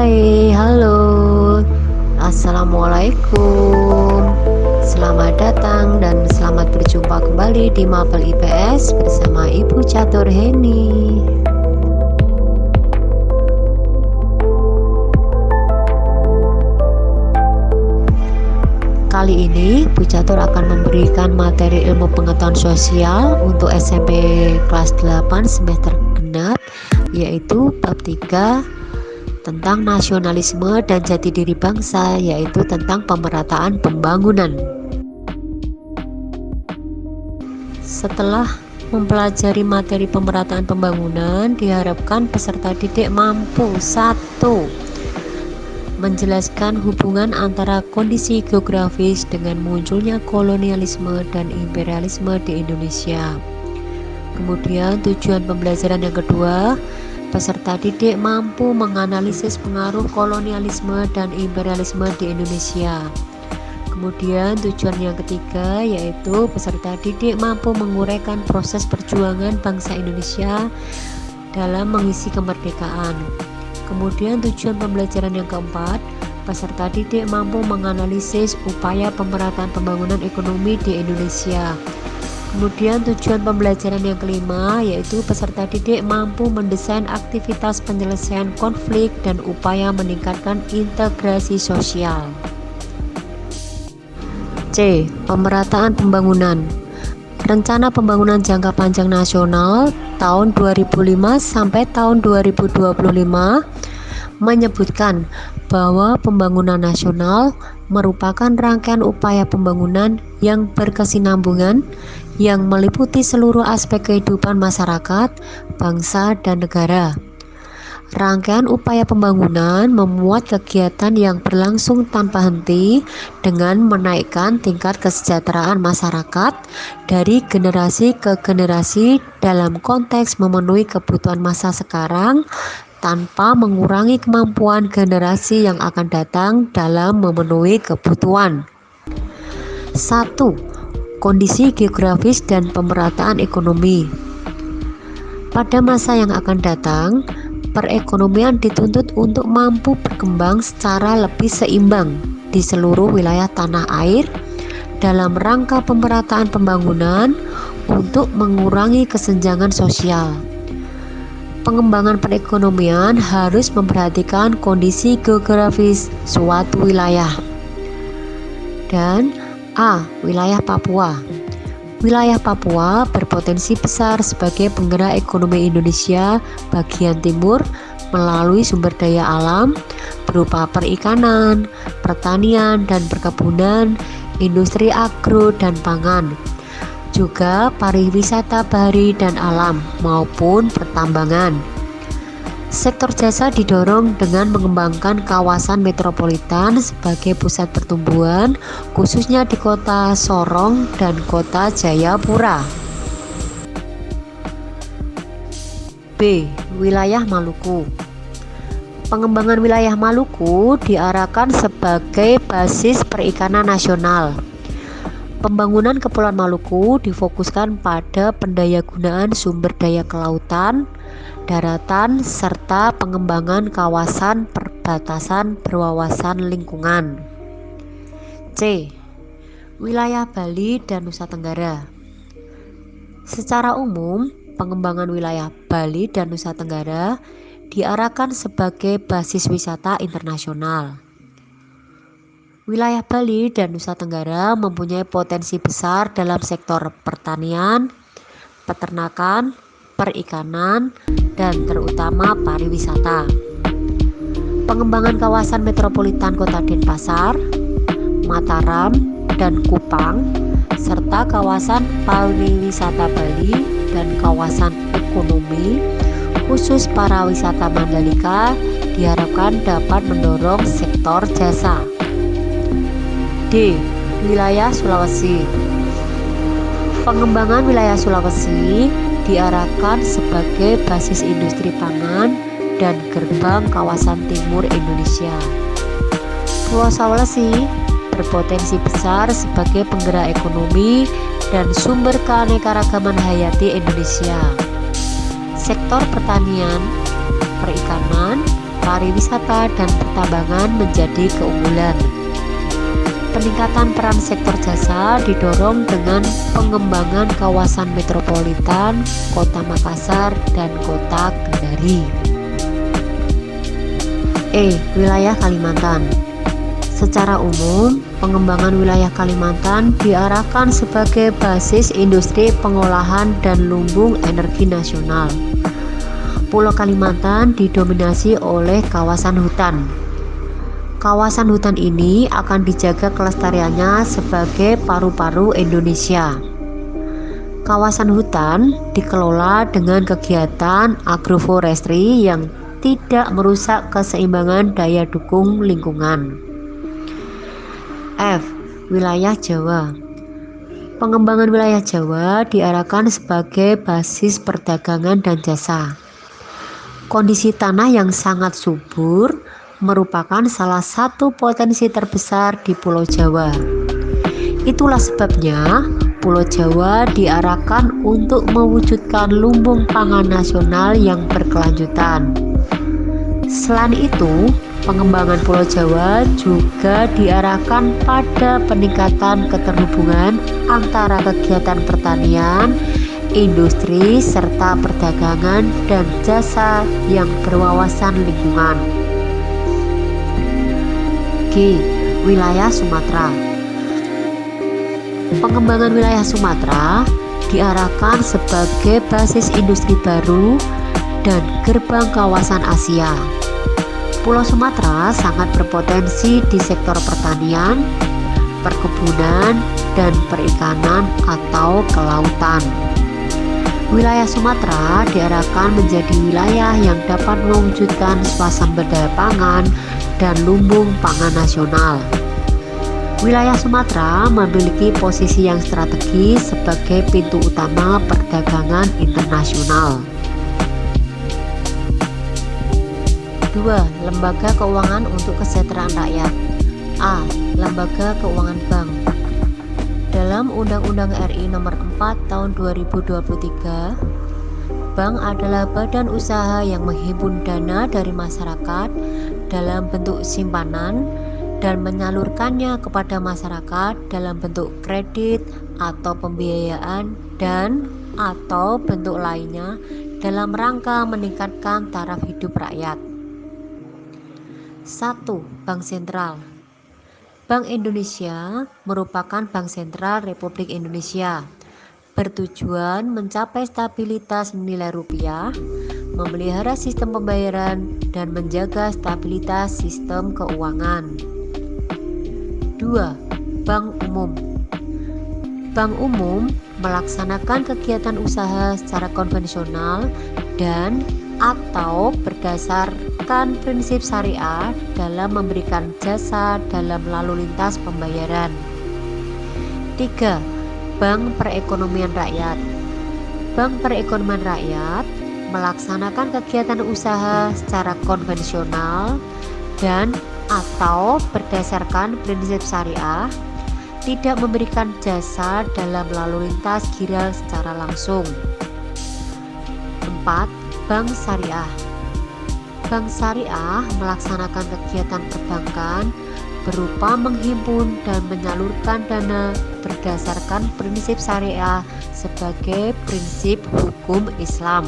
Hai, halo. Assalamualaikum. Selamat datang dan selamat berjumpa kembali di Mapel IPS bersama Ibu Catur Heni. Kali ini Bu Catur akan memberikan materi ilmu pengetahuan sosial untuk SMP kelas 8 semester genap, yaitu bab 3 tentang nasionalisme dan jati diri bangsa, yaitu tentang pemerataan pembangunan. Setelah mempelajari materi pemerataan pembangunan, diharapkan peserta didik mampu: 1. Menjelaskan hubungan antara kondisi geografis dengan munculnya kolonialisme dan imperialisme di Indonesia. Kemudian tujuan pembelajaran yang kedua, peserta didik mampu menganalisis pengaruh kolonialisme dan imperialisme di Indonesia. Kemudian tujuan yang ketiga, yaitu peserta didik mampu menguraikan proses perjuangan bangsa Indonesia dalam mengisi kemerdekaan. Kemudian tujuan pembelajaran yang keempat, peserta didik mampu menganalisis upaya pemerataan pembangunan ekonomi di Indonesia. Kemudian tujuan pembelajaran yang kelima, yaitu peserta didik mampu mendesain aktivitas penyelesaian konflik dan upaya meningkatkan integrasi sosial. C. Pemerataan pembangunan. Rencana Pembangunan Jangka Panjang Nasional tahun 2005 sampai tahun 2025 menyebutkan bahwa pembangunan nasional merupakan rangkaian upaya pembangunan yang berkesinambungan yang meliputi seluruh aspek kehidupan masyarakat, bangsa, dan negara. Rangkaian upaya pembangunan memuat kegiatan yang berlangsung tanpa henti dengan menaikkan tingkat kesejahteraan masyarakat dari generasi ke generasi dalam konteks memenuhi kebutuhan masa sekarang tanpa mengurangi kemampuan generasi yang akan datang dalam memenuhi kebutuhan. 1. Kondisi geografis dan pemerataan ekonomi. Pada masa yang akan datang, perekonomian dituntut untuk mampu berkembang secara lebih seimbang di seluruh wilayah tanah air dalam rangka pemerataan pembangunan untuk mengurangi kesenjangan sosial. Pengembangan perekonomian harus memperhatikan kondisi geografis suatu wilayah. Dan A. Wilayah Papua. Wilayah Papua berpotensi besar sebagai penggerak ekonomi Indonesia bagian timur melalui sumber daya alam berupa perikanan, pertanian dan perkebunan, industri agro dan pangan, juga pariwisata bahari dan alam maupun pertambangan. Sektor jasa didorong dengan mengembangkan kawasan metropolitan sebagai pusat pertumbuhan, khususnya di kota Sorong dan kota Jayapura. B. Wilayah Maluku. Pengembangan wilayah Maluku diarahkan sebagai basis perikanan nasional. Pembangunan Kepulauan Maluku difokuskan pada pendayagunaan sumber daya kelautan, daratan, serta pengembangan kawasan perbatasan berwawasan lingkungan. C. Wilayah Bali dan Nusa Tenggara. Secara umum, pengembangan wilayah Bali dan Nusa Tenggara diarahkan sebagai basis wisata internasional. Wilayah Bali dan Nusa Tenggara mempunyai potensi besar dalam sektor pertanian, peternakan, perikanan, dan terutama pariwisata. Pengembangan kawasan metropolitan Kota Denpasar, Mataram, dan Kupang, serta kawasan pariwisata Bali dan kawasan ekonomi khusus para wisata Mandalika diharapkan dapat mendorong sektor jasa. D. Wilayah Sulawesi. Pengembangan wilayah Sulawesi diarahkan sebagai basis industri pangan dan gerbang kawasan timur Indonesia. Pulau Sulawesi berpotensi besar sebagai penggerak ekonomi dan sumber keanekaragaman hayati Indonesia. Sektor pertanian, perikanan, pariwisata dan pertambangan menjadi keunggulan. Peningkatan peran sektor jasa didorong dengan pengembangan kawasan metropolitan, Kota Makassar, dan Kota Kendari. Wilayah Kalimantan. Secara umum, pengembangan wilayah Kalimantan diarahkan sebagai basis industri pengolahan dan lumbung energi nasional. Pulau Kalimantan didominasi oleh kawasan hutan. Kawasan hutan ini akan dijaga kelestariannya sebagai paru-paru Indonesia. Kawasan hutan dikelola dengan kegiatan agroforestry yang tidak merusak keseimbangan daya dukung lingkungan. Wilayah Jawa. Pengembangan wilayah Jawa diarahkan sebagai basis perdagangan dan jasa. Kondisi tanah yang sangat subur merupakan salah satu potensi terbesar di Pulau Jawa. Itulah sebabnya Pulau Jawa diarahkan untuk mewujudkan lumbung pangan nasional yang berkelanjutan. Selain itu, pengembangan Pulau Jawa juga diarahkan pada peningkatan keterhubungan antara kegiatan pertanian, industri, serta perdagangan dan jasa yang berwawasan lingkungan. Wilayah Sumatera. Pengembangan wilayah Sumatera diarahkan sebagai basis industri baru dan gerbang kawasan Asia. Pulau Sumatera sangat berpotensi di sektor pertanian, perkebunan, dan perikanan atau kelautan. Wilayah Sumatera diarahkan menjadi wilayah yang dapat mewujudkan swasembada pangan dan lumbung pangan nasional. Wilayah Sumatera memiliki posisi yang strategis sebagai pintu utama perdagangan internasional. 2. Lembaga keuangan untuk kesejahteraan rakyat. Lembaga keuangan bank. Dalam Undang-Undang RI Nomor 4 Tahun 2023, bank adalah badan usaha yang menghimpun dana dari masyarakat dalam bentuk simpanan dan menyalurkannya kepada masyarakat dalam bentuk kredit atau pembiayaan dan atau bentuk lainnya dalam rangka meningkatkan taraf hidup rakyat. 1. Bank Sentral. Bank Indonesia merupakan bank sentral Republik Indonesia, bertujuan mencapai stabilitas nilai rupiah, memelihara sistem pembayaran, dan menjaga stabilitas sistem keuangan. 2. Bank Umum. Bank umum melaksanakan kegiatan usaha secara konvensional dan atau berdasarkan prinsip syariah dalam memberikan jasa dalam lalu lintas pembayaran. 3. Bank Perekonomian Rakyat. Bank Perekonomian Rakyat melaksanakan kegiatan usaha secara konvensional dan atau berdasarkan prinsip syariah, tidak memberikan jasa dalam lalu lintas giral secara langsung. 4. Bank Syariah. Bank Syariah melaksanakan kegiatan perbankan berupa menghimpun dan menyalurkan dana berdasarkan prinsip syariah sebagai prinsip hukum Islam.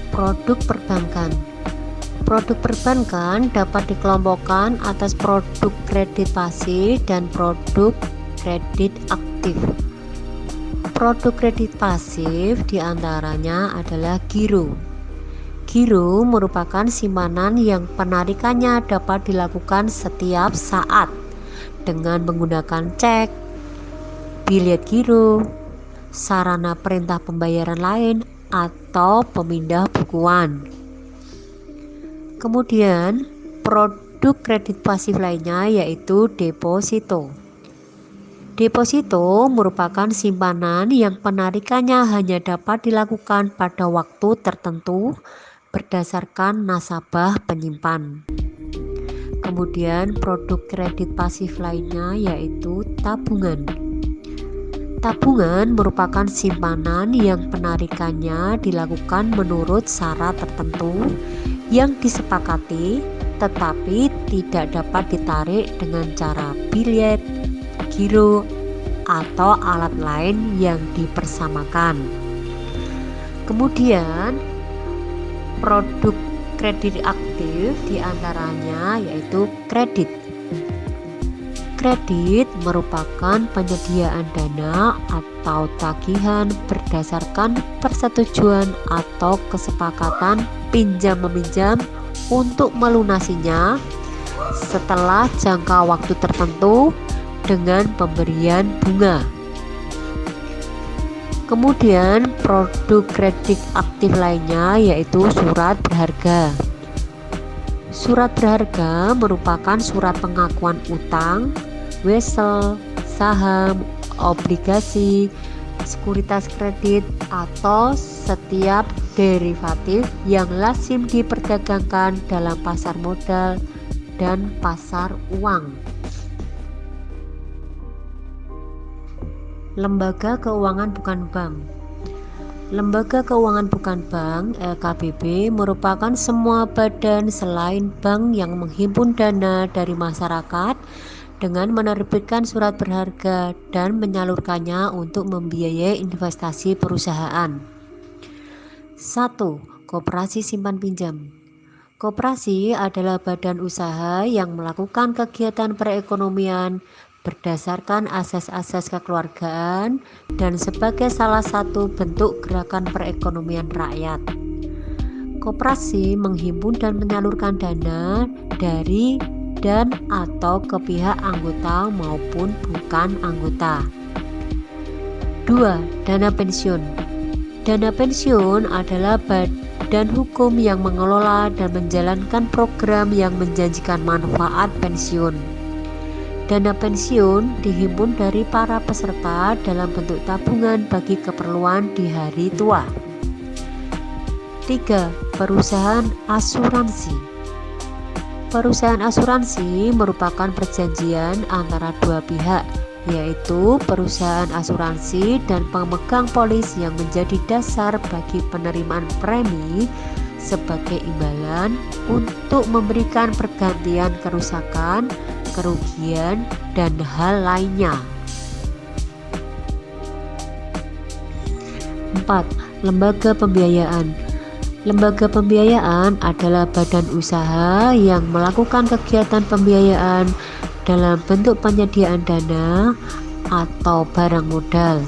Produk perbankan. Produk perbankan dapat dikelompokkan atas produk kredit pasif dan produk kredit aktif. Produk kredit pasif diantaranya adalah giro. Giro merupakan simpanan yang penarikannya dapat dilakukan setiap saat dengan menggunakan cek, bilet giro, sarana perintah pembayaran lain, atau pemindah bukuan. Kemudian, produk kredit pasif lainnya yaitu deposito. Deposito merupakan simpanan yang penarikannya hanya dapat dilakukan pada waktu tertentu berdasarkan nasabah penyimpan. Kemudian produk kredit pasif lainnya yaitu tabungan. Tabungan merupakan simpanan yang penarikannya dilakukan menurut syarat tertentu yang disepakati, tetapi tidak dapat ditarik dengan cara biliet, giro, atau alat lain yang dipersamakan. Kemudian produk kredit aktif diantaranya yaitu kredit. Kredit merupakan penyediaan dana atau tagihan berdasarkan persetujuan atau kesepakatan pinjam-meminjam untuk melunasinya setelah jangka waktu tertentu dengan pemberian bunga. Kemudian produk kredit aktif lainnya yaitu surat berharga. Surat berharga merupakan surat pengakuan utang, wesel, saham, obligasi, sekuritas kredit, atau setiap derivatif yang lazim diperdagangkan dalam pasar modal dan pasar uang. Lembaga keuangan bukan bank. Lembaga keuangan bukan bank (LKBB) merupakan semua badan selain bank yang menghimpun dana dari masyarakat dengan menerbitkan surat berharga dan menyalurkannya untuk membiayai investasi perusahaan. 1. Koperasi simpan pinjam. Koperasi adalah badan usaha yang melakukan kegiatan perekonomian berdasarkan asas-asas kekeluargaan dan sebagai salah satu bentuk gerakan perekonomian rakyat. Koperasi menghimpun dan menyalurkan dana dari dan atau ke pihak anggota maupun bukan anggota. 2. Dana pensiun. Dana pensiun adalah badan hukum yang mengelola dan menjalankan program yang menjanjikan manfaat pensiun. Dana pensiun dihimpun dari para peserta dalam bentuk tabungan bagi keperluan di hari tua. 3. Perusahaan asuransi. Perusahaan asuransi merupakan perjanjian antara dua pihak, yaitu perusahaan asuransi dan pemegang polis yang menjadi dasar bagi penerimaan premi sebagai imbalan untuk memberikan pergantian kerusakan, kerugian, dan hal lainnya. 4. Lembaga pembiayaan. Lembaga pembiayaan adalah badan usaha yang melakukan kegiatan pembiayaan dalam bentuk penyediaan dana atau barang modal.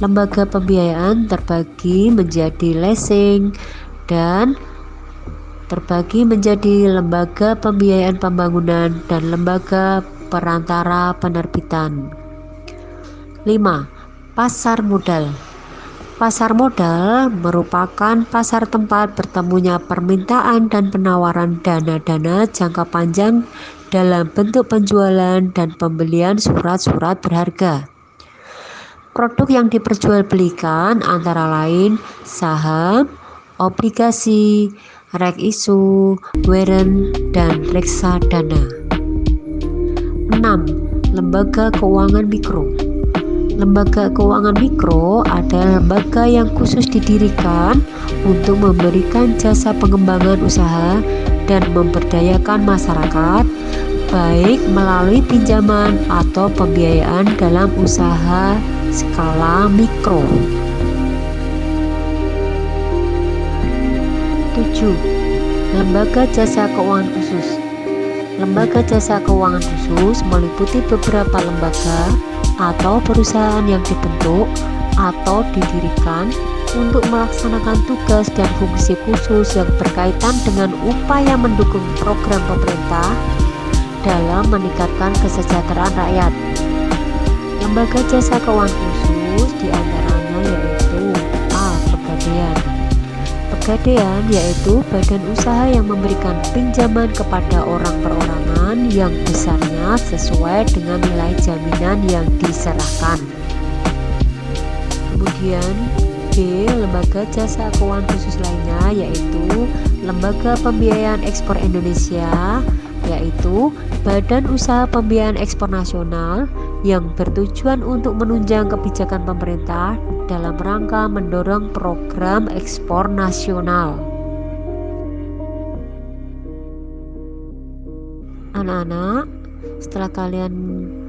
Lembaga pembiayaan terbagi menjadi leasing dan terbagi menjadi lembaga pembiayaan pembangunan dan lembaga perantara penerbitan. 5. Pasar modal. Pasar modal merupakan pasar tempat bertemunya permintaan dan penawaran dana-dana jangka panjang dalam bentuk penjualan dan pembelian surat-surat berharga. Produk yang diperjualbelikan antara lain saham, obligasi, rek isu, warrant, dan reksadana. 6. Lembaga keuangan mikro. Lembaga keuangan mikro adalah lembaga yang khusus didirikan untuk memberikan jasa pengembangan usaha dan memberdayakan masyarakat, baik melalui pinjaman atau pembiayaan dalam usaha skala mikro. 7. Lembaga jasa keuangan khusus. Lembaga jasa keuangan khusus meliputi beberapa lembaga atau perusahaan yang dibentuk atau didirikan untuk melaksanakan tugas dan fungsi khusus yang berkaitan dengan upaya mendukung program pemerintah dalam meningkatkan kesejahteraan rakyat. Lembaga jasa keuangan khusus diantaranya yaitu A. Pegadaian. Pegadaian yaitu badan usaha yang memberikan pinjaman kepada orang perorangan yang besarnya sesuai dengan nilai jaminan yang diserahkan. Kemudian B. Lembaga jasa keuangan khusus lainnya yaitu Lembaga Pembiayaan Ekspor Indonesia, yaitu badan usaha pembiayaan ekspor nasional yang bertujuan untuk menunjang kebijakan pemerintah dalam rangka mendorong program ekspor nasional. Anak-anak, setelah kalian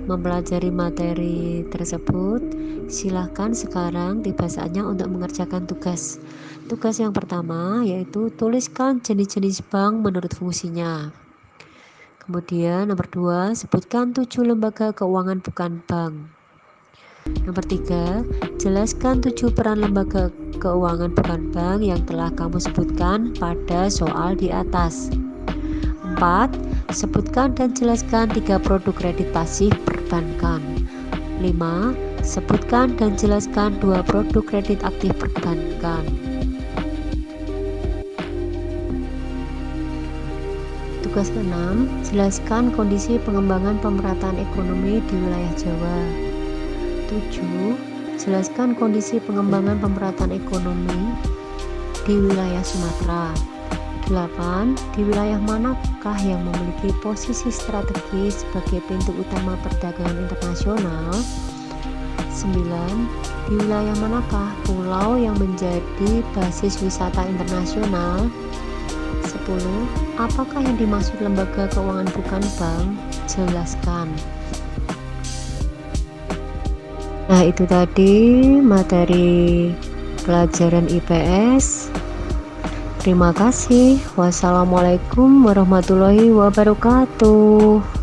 mempelajari materi tersebut, silahkan sekarang tiba saatnya untuk mengerjakan tugas. Tugas yang pertama yaitu tuliskan jenis-jenis bank menurut fungsinya. Kemudian nomor 2, sebutkan 7 lembaga keuangan bukan bank. Nomor 3, jelaskan 7 peran lembaga keuangan bukan bank yang telah kamu sebutkan pada soal di atas. 4, sebutkan dan jelaskan 3 produk kredit pasif perbankan. 5, sebutkan dan jelaskan 2 produk kredit aktif perbankan. Tugas ke-6, jelaskan kondisi pengembangan pemerataan ekonomi di wilayah Jawa. 7, jelaskan kondisi pengembangan pemerataan ekonomi di wilayah Sumatera. 8, di wilayah manakah yang memiliki posisi strategis sebagai pintu utama perdagangan internasional? 9, di wilayah manakah pulau yang menjadi basis wisata internasional? 10, apakah yang dimaksud lembaga keuangan bukan bank? Jelaskan. Nah, itu tadi materi pelajaran IPS. Terima kasih. Wassalamualaikum warahmatullahi wabarakatuh.